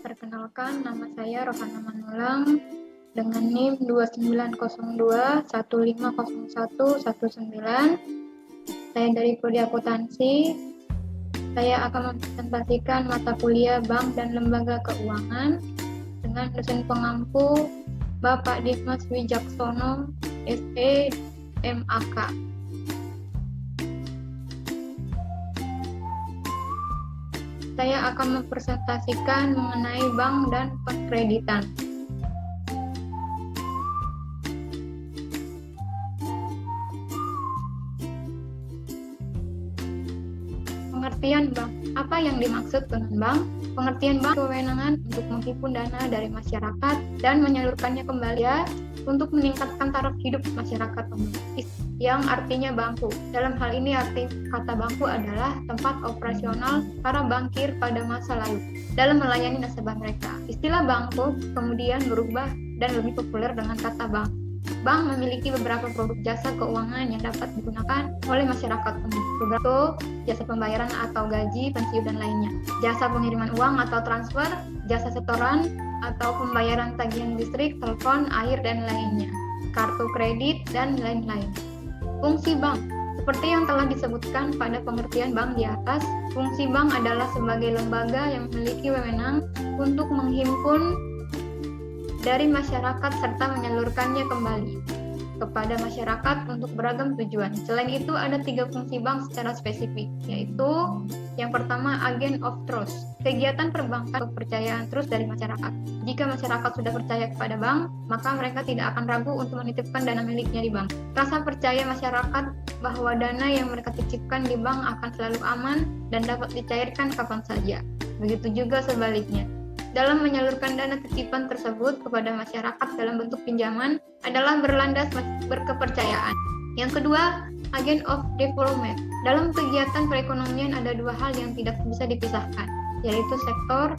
Perkenalkan, nama saya Rohana Manulang dengan NIM 2902150119. Saya dari Prodi Akuntansi. Saya akan mempresentasikan mata kuliah Bank dan Lembaga Keuangan dengan dosen pengampu Bapak Dimas Wijaksono, SE, MAK. Saya akan mempresentasikan mengenai bank dan pengkreditan. Pengertian bank. Apa yang dimaksud dengan bank? Pengertian bank kewenangan untuk menghimpun dana dari masyarakat dan menyalurkannya kembali untuk meningkatkan taraf hidup masyarakat umum, yang artinya bangku. Dalam hal ini arti kata bangku adalah tempat operasional para bankir pada masa lalu dalam melayani nasabah mereka. Istilah bangku kemudian berubah dan lebih populer dengan kata bank. Bank memiliki beberapa produk jasa keuangan yang dapat digunakan oleh masyarakat umum. Beberapa jasa pembayaran atau gaji, pensiun, dan lainnya. Jasa pengiriman uang atau transfer, jasa setoran atau pembayaran tagihan listrik, telepon, air, dan lainnya. Kartu kredit, dan lain-lain. Fungsi bank. Seperti yang telah disebutkan pada pengertian bank di atas, fungsi bank adalah sebagai lembaga yang memiliki wewenang untuk menghimpun dari masyarakat serta menyalurkannya kembali kepada masyarakat untuk beragam tujuan. Selain itu, ada 3 fungsi bank secara spesifik, yaitu yang pertama, agent of trust, kegiatan perbankan kepercayaan terus dari masyarakat. Jika masyarakat sudah percaya kepada bank, maka mereka tidak akan ragu untuk menitipkan dana miliknya di bank. Rasa percaya masyarakat bahwa dana yang mereka titipkan di bank akan selalu aman dan dapat dicairkan kapan saja. Begitu juga sebaliknya. Dalam menyalurkan dana titipan tersebut kepada masyarakat dalam bentuk pinjaman adalah berlandas berkepercayaan. Yang kedua, agent of development. Dalam kegiatan perekonomian ada 2 hal yang tidak bisa dipisahkan, yaitu sektor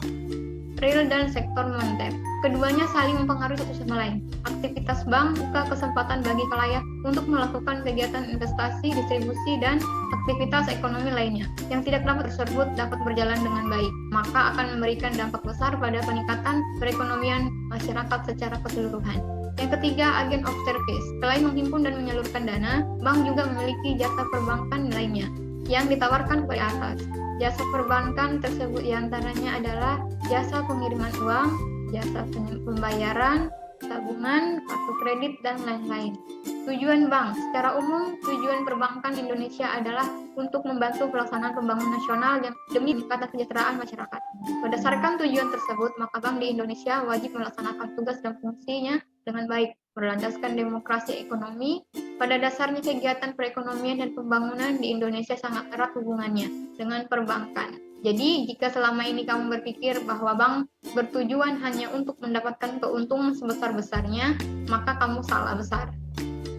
real dan sektor moneter. Keduanya saling mempengaruhi satu sama lain. Aktivitas bank buka kesempatan bagi khalayak untuk melakukan kegiatan investasi, distribusi, dan aktivitas ekonomi lainnya yang tidak dapat tersebut dapat berjalan dengan baik, maka akan memberikan dampak besar pada peningkatan perekonomian masyarakat secara keseluruhan. Yang ketiga, agent of service. Selain menghimpun dan menyalurkan dana, bank juga memiliki jasa perbankan lainnya yang ditawarkan kepada atas. Jasa perbankan tersebut diantaranya adalah jasa pengiriman uang, jasa pembayaran, tabungan, kartu kredit, dan lain-lain. Tujuan bank. Secara umum, tujuan perbankan Indonesia adalah untuk membantu pelaksanaan pembangunan nasional yang demi meningkatkan kesejahteraan masyarakat. Berdasarkan tujuan tersebut, maka bank di Indonesia wajib melaksanakan tugas dan fungsinya dengan baik, berlandaskan demokrasi ekonomi. Pada dasarnya kegiatan perekonomian dan pembangunan di Indonesia sangat erat hubungannya dengan perbankan. Jadi, jika selama ini kamu berpikir bahwa bank bertujuan hanya untuk mendapatkan keuntungan sebesar-besarnya, maka kamu salah besar.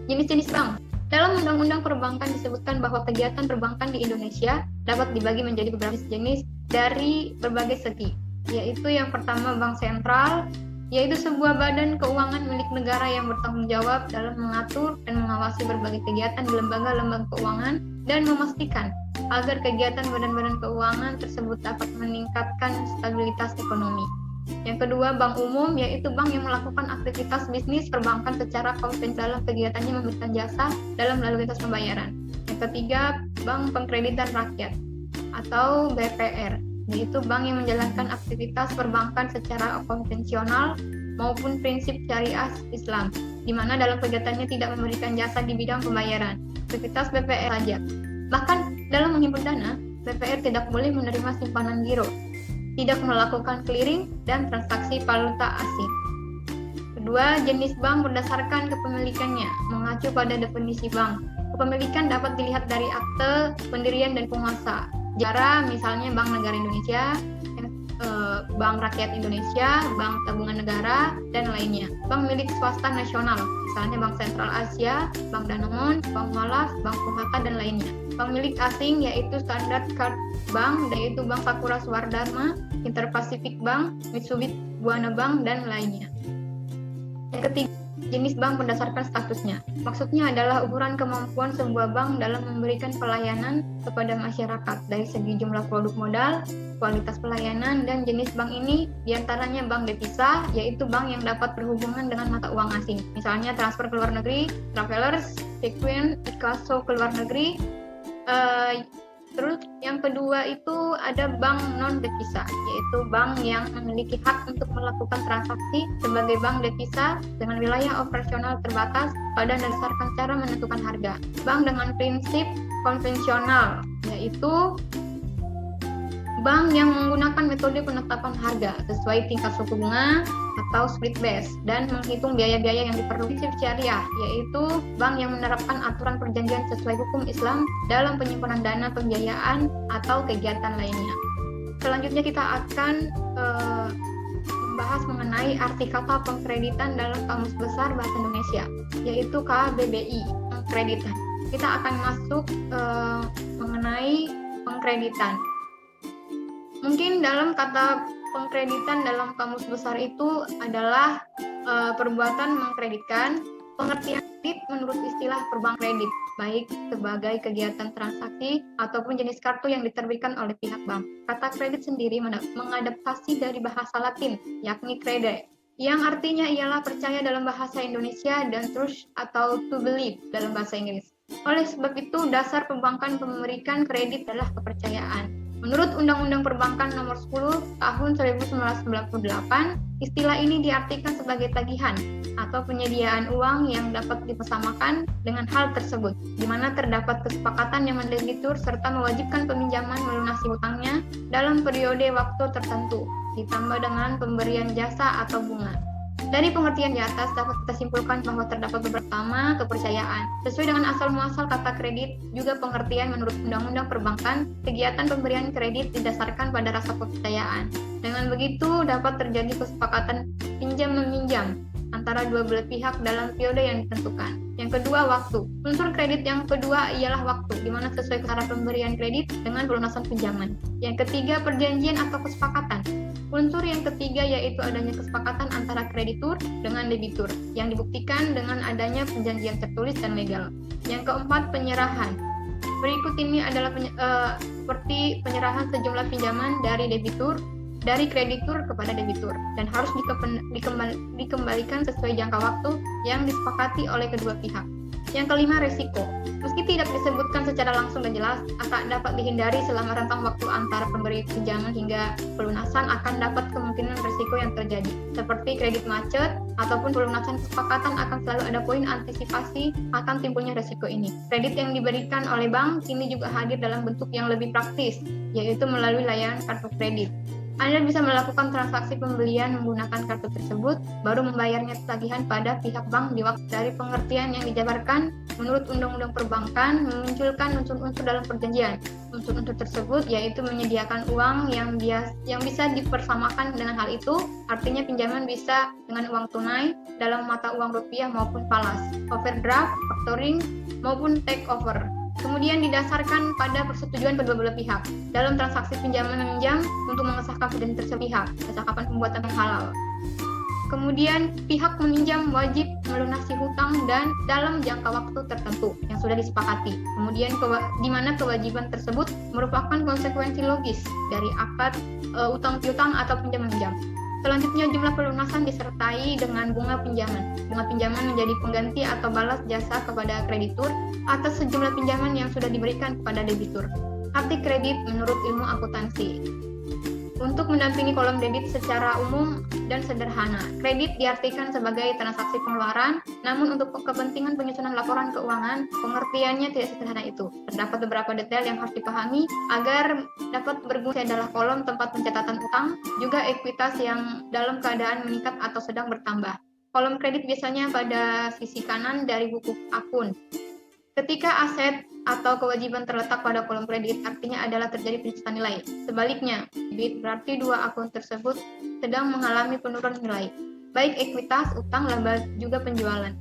Jenis-jenis bank. Dalam Undang-Undang Perbankan disebutkan bahwa kegiatan perbankan di Indonesia dapat dibagi menjadi beberapa jenis dari berbagai segi, yaitu yang pertama bank sentral, yaitu sebuah badan keuangan milik negara yang bertanggung jawab dalam mengatur dan mengawasi berbagai kegiatan di lembaga-lembaga keuangan dan memastikan agar kegiatan badan-badan keuangan tersebut dapat meningkatkan stabilitas ekonomi. Yang kedua, bank umum, yaitu bank yang melakukan aktivitas bisnis perbankan secara konvensional, kegiatannya memberikan jasa dalam lalu lintas pembayaran. Yang ketiga, bank pengkreditan rakyat atau BPR, yaitu bank yang menjalankan aktivitas perbankan secara konvensional maupun prinsip syariah Islam, di mana dalam kegiatannya tidak memberikan jasa di bidang pembayaran. Aktivitas BPR saja. Bahkan dalam menghimpun dana, BPR tidak boleh menerima simpanan giro, tidak melakukan clearing dan transaksi valuta asing. Kedua, jenis bank berdasarkan kepemilikannya, mengacu pada definisi bank. Kepemilikan dapat dilihat dari akte pendirian dan penguasa. Jara, misalnya Bank Negara Indonesia, Bank Rakyat Indonesia, Bank Tabungan Negara, dan lainnya. Bank milik swasta nasional, misalnya Bank Sentral Asia, Bank Danamon, Bank Malaf, Bank Phk, dan lainnya. Bank milik asing yaitu Standard Chartered Bank, yaitu Bank Sakura Swardarma, Interpacific Bank, Mitsubishi Buana Bank, dan lainnya. Yang ketiga, jenis bank berdasarkan statusnya. Maksudnya adalah ukuran kemampuan sebuah bank dalam memberikan pelayanan kepada masyarakat dari segi jumlah produk modal, kualitas pelayanan, dan jenis bank ini diantaranya bank devisa, yaitu bank yang dapat berhubungan dengan mata uang asing. Misalnya transfer ke luar negeri, travelers, sequin, inkasso ke luar negeri. Terus yang kedua itu ada bank non devisa, yaitu bank yang memiliki hak untuk melakukan transaksi sebagai bank devisa dengan wilayah operasional terbatas pada berdasarkan cara menentukan harga. Bank dengan prinsip konvensional, yaitu bank yang menggunakan metode penetapan harga sesuai tingkat suku bunga atau split base dan menghitung biaya-biaya yang diperlukan. Prinsip syariah, yaitu bank yang menerapkan aturan perjanjian sesuai hukum Islam dalam penyimpanan dana pembiayaan atau kegiatan lainnya. Selanjutnya kita akan membahas mengenai arti kata pengkreditan dalam Kamus Besar Bahasa Indonesia, yaitu KBBI, pengkreditan. Kita akan masuk mengenai pengkreditan. Mungkin dalam kata pengkreditan dalam Kamus Besar itu adalah perbuatan mengkreditkan. Pengertian kredit menurut istilah perbankan kredit, baik sebagai kegiatan transaksi ataupun jenis kartu yang diterbitkan oleh pihak bank. Kata kredit sendiri mengadaptasi dari bahasa Latin, yakni crede, yang artinya ialah percaya dalam bahasa Indonesia dan trust atau to believe dalam bahasa Inggris. Oleh sebab itu, dasar perbankan memberikan kredit adalah kepercayaan. Menurut Undang-Undang Perbankan Nomor 10 Tahun 1998, istilah ini diartikan sebagai tagihan atau penyediaan uang yang dapat dipersamakan dengan hal tersebut, di mana terdapat kesepakatan yang mendebitur serta mewajibkan peminjaman melunasi hutangnya dalam periode waktu tertentu, ditambah dengan pemberian jasa atau bunga. Dari pengertian di atas dapat kita simpulkan bahwa terdapat beberapa kepercayaan. Sesuai dengan asal-muasal kata kredit, juga pengertian menurut Undang-Undang Perbankan, kegiatan pemberian kredit didasarkan pada rasa kepercayaan. Dengan begitu, dapat terjadi kesepakatan pinjam-meminjam antara dua belah pihak dalam periode yang ditentukan. Yang kedua, waktu. Unsur kredit yang kedua ialah waktu, di mana sesuai cara pemberian kredit dengan pelunasan pinjaman. Yang ketiga, perjanjian atau kesepakatan. Unsur yang ketiga yaitu adanya kesepakatan antara kreditur dengan debitur yang dibuktikan dengan adanya perjanjian tertulis dan legal. Yang keempat, penyerahan. Berikut ini adalah seperti penyerahan sejumlah pinjaman dari kreditur kepada debitur dan harus dikembalikan sesuai jangka waktu yang disepakati oleh kedua pihak. Yang kelima, resiko. Meski tidak disebutkan secara langsung dan jelas, akan dapat dihindari selama rentang waktu antara pemberi pinjaman hingga pelunasan akan dapat kemungkinan resiko yang terjadi, seperti kredit macet ataupun pelunasan kesepakatan akan selalu ada poin antisipasi akan timbulnya resiko ini. Kredit yang diberikan oleh bank kini juga hadir dalam bentuk yang lebih praktis, yaitu melalui layanan kartu kredit. Anda bisa melakukan transaksi pembelian menggunakan kartu tersebut, baru membayarnya tagihan pada pihak bank di waktu. Dari pengertian yang dijabarkan menurut Undang-Undang Perbankan memunculkan unsur-unsur dalam perjanjian. Unsur-unsur tersebut yaitu menyediakan uang yang bisa dipersamakan dengan hal itu, artinya pinjaman bisa dengan uang tunai dalam mata uang rupiah maupun falas, overdraft, factoring, maupun take over. Kemudian didasarkan pada persetujuan kedua belah pihak dalam transaksi pinjaman-meminjam untuk mengesahkan perjanjian tersebut kesepakatan pembuatan yang halal. Kemudian pihak meminjam wajib melunasi hutang dan dalam jangka waktu tertentu yang sudah disepakati. Kemudian di mana kewajiban tersebut merupakan konsekuensi logis dari akad utang piutang atau pinjam-meminjam. Selanjutnya, jumlah pelunasan disertai dengan bunga pinjaman. Bunga pinjaman menjadi pengganti atau balas jasa kepada kreditur atas sejumlah pinjaman yang sudah diberikan kepada debitur. Arti kredit menurut ilmu akuntansi. Untuk mendampingi kolom debit secara umum dan sederhana, kredit diartikan sebagai transaksi pengeluaran, namun untuk kepentingan penyusunan laporan keuangan, pengertiannya tidak sederhana itu. Terdapat beberapa detail yang harus dipahami agar dapat berguna adalah kolom tempat pencatatan utang, juga ekuitas yang dalam keadaan meningkat atau sedang bertambah. Kolom kredit biasanya pada sisi kanan dari buku akun. Ketika aset atau kewajiban terletak pada kolom kredit, artinya adalah terjadi penyusutan nilai. Sebaliknya, debit berarti dua akun tersebut sedang mengalami penurunan nilai, baik ekuitas, utang, laba, juga penjualan.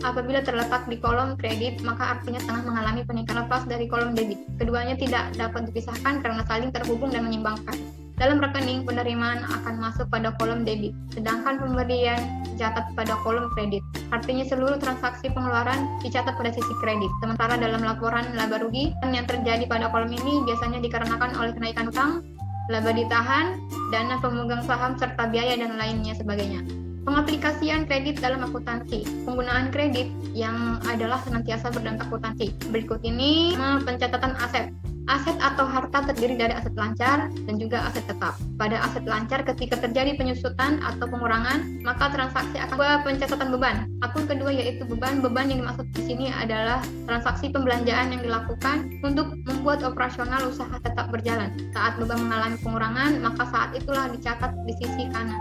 Apabila terletak di kolom kredit, maka artinya tengah mengalami peningkatan lepas dari kolom debit. Keduanya tidak dapat dipisahkan karena saling terhubung dan menyeimbangkan. dalam rekening penerimaan akan masuk pada kolom debit, sedangkan pemberian dicatat pada kolom kredit. Artinya seluruh transaksi pengeluaran dicatat pada sisi kredit. Sementara dalam laporan laba rugi yang terjadi pada kolom ini biasanya dikarenakan oleh kenaikan utang, laba ditahan, dana pemegang saham serta biaya dan lainnya sebagainya. Pengaplikasian kredit dalam akuntansi. Penggunaan kredit yang adalah senantiasa berdampak akuntansi. Berikut ini pencatatan aset. Aset atau harta terdiri dari aset lancar dan juga aset tetap. Pada aset lancar ketika terjadi penyusutan atau pengurangan, maka transaksi akan pencatatan beban. Akun kedua yaitu beban. Beban yang dimaksud di sini adalah transaksi pembelanjaan yang dilakukan untuk membuat operasional usaha tetap berjalan. Saat beban mengalami pengurangan, maka saat itulah dicatat di sisi kanan.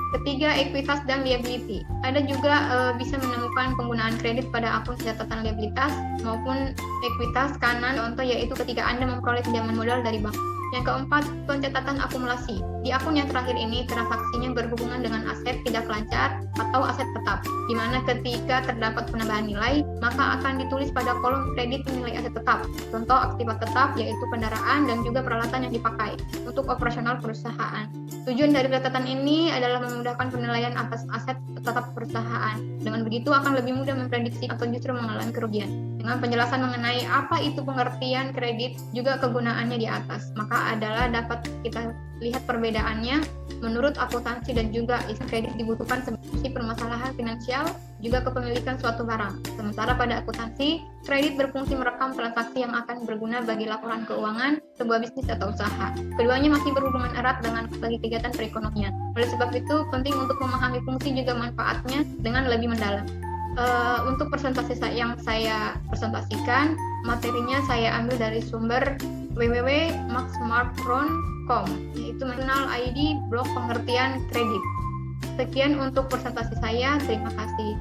Ketiga, ekuitas dan liability. Ada juga bisa menemukan penggunaan kredit pada akun catatan liabilitas maupun ekuitas kanan, contoh yaitu ketika Anda memperoleh pinjaman modal dari bank. Yang keempat, pencatatan akumulasi. Di akun yang terakhir ini, transaksinya berhubungan dengan aset tidak lancar atau aset tetap, di mana ketika terdapat penambahan nilai, maka akan ditulis pada kolom kredit nilai aset tetap. Contoh aktiva tetap yaitu kendaraan dan juga peralatan yang dipakai untuk operasional perusahaan. Tujuan dari catatan ini adalah memudahkan penilaian atas aset tetap perusahaan. Dengan begitu akan lebih mudah memprediksi atau justru mengalami kerugian. Dengan penjelasan mengenai apa itu pengertian kredit juga kegunaannya di atas, maka adalah dapat kita lihat perbedaannya menurut akuntansi dan juga istilah kredit dibutuhkan sebagai permasalahan finansial juga kepemilikan suatu barang. Sementara pada akuntansi, kredit berfungsi merekam transaksi yang akan berguna bagi laporan keuangan sebuah bisnis atau usaha. Keduanya masih berhubungan erat dengan bagi kegiatan perekonomian. Oleh sebab itu, penting untuk memahami fungsi juga manfaatnya dengan lebih mendalam. Untuk presentasi yang saya presentasikan, materinya saya ambil dari sumber www.maxsmartphone.com, yaitu mengenal ID blok pengertian kredit. Sekian untuk presentasi saya, terima kasih.